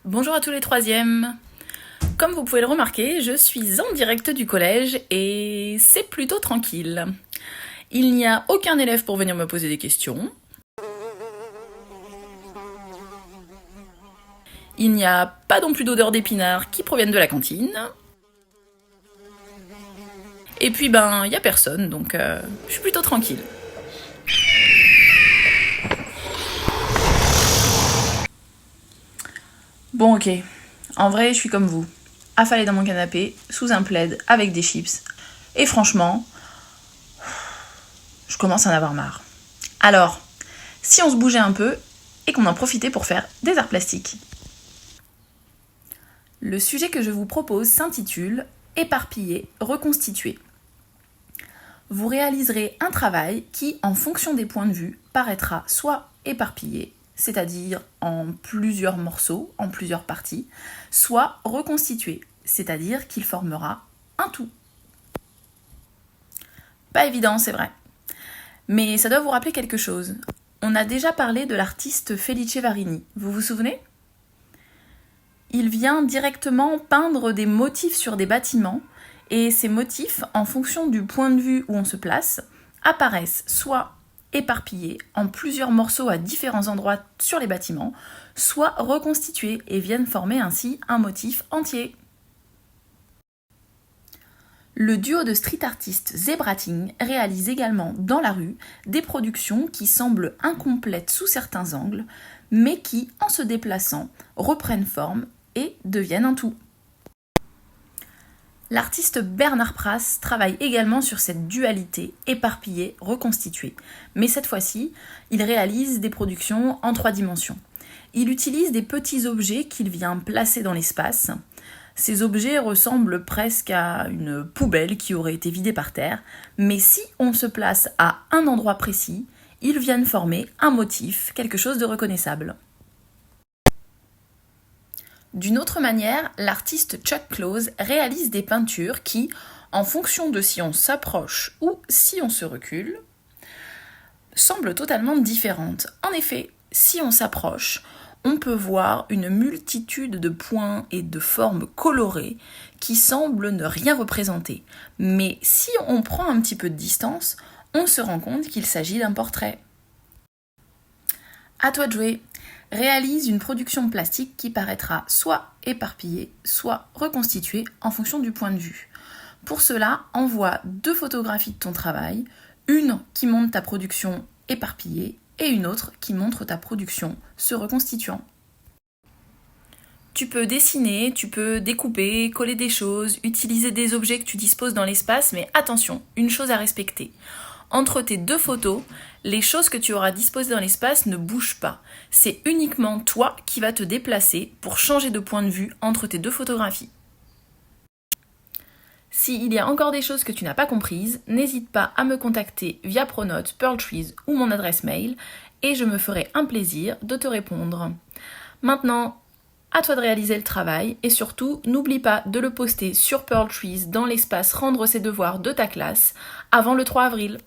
Bonjour à tous les troisièmes. Comme vous pouvez le remarquer, je suis en direct du collège et c'est plutôt tranquille. Il n'y a aucun élève pour venir me poser des questions. Il n'y a pas non plus d'odeur d'épinards qui proviennent de la cantine. Et puis il n'y a personne, donc je suis plutôt tranquille. Bon ok, en vrai je suis comme vous, affalée dans mon canapé, sous un plaid, avec des chips. Et franchement, je commence à en avoir marre. Alors, si on se bougeait un peu et qu'on en profitait pour faire des arts plastiques. Le sujet que je vous propose s'intitule « Éparpiller, reconstituer ». Vous réaliserez un travail qui, en fonction des points de vue, paraîtra soit éparpillé, c'est-à-dire en plusieurs morceaux, en plusieurs parties, soit reconstitué, c'est-à-dire qu'il formera un tout. Pas évident, c'est vrai. Mais ça doit vous rappeler quelque chose. On a déjà parlé de l'artiste Felice Varini, vous vous souvenez ? Il vient directement peindre des motifs sur des bâtiments, et ces motifs, en fonction du point de vue où on se place, apparaissent soit éparpillés en plusieurs morceaux à différents endroits sur les bâtiments, soit reconstitués et viennent former ainsi un motif entier. Le duo de street artistes Zebrating réalise également dans la rue des productions qui semblent incomplètes sous certains angles, mais qui, en se déplaçant, reprennent forme et deviennent un tout. L'artiste Bernard Pras travaille également sur cette dualité éparpillée, reconstituée. Mais cette fois-ci, il réalise des productions en 3 dimensions. Il utilise des petits objets qu'il vient placer dans l'espace. Ces objets ressemblent presque à une poubelle qui aurait été vidée par terre, mais si on se place à un endroit précis, ils viennent former un motif, quelque chose de reconnaissable. D'une autre manière, l'artiste Chuck Close réalise des peintures qui, en fonction de si on s'approche ou si on se recule, semblent totalement différentes. En effet, si on s'approche, on peut voir une multitude de points et de formes colorées qui semblent ne rien représenter. Mais si on prend un petit peu de distance, on se rend compte qu'il s'agit d'un portrait. À toi de jouer. Réalise une production plastique qui paraîtra soit éparpillée, soit reconstituée en fonction du point de vue. Pour cela, envoie 2 photographies de ton travail, une qui montre ta production éparpillée et une autre qui montre ta production se reconstituant. Tu peux dessiner, tu peux découper, coller des choses, utiliser des objets que tu disposes dans l'espace, mais attention, une chose à respecter. Entre tes 2 photos, les choses que tu auras disposées dans l'espace ne bougent pas. C'est uniquement toi qui vas te déplacer pour changer de point de vue entre tes 2 photographies. S'il y a encore des choses que tu n'as pas comprises, n'hésite pas à me contacter via Pronote, Pearltrees ou mon adresse mail et je me ferai un plaisir de te répondre. Maintenant, à toi de réaliser le travail et surtout, n'oublie pas de le poster sur Pearltrees dans l'espace Rendre ses devoirs de ta classe avant le 3 avril.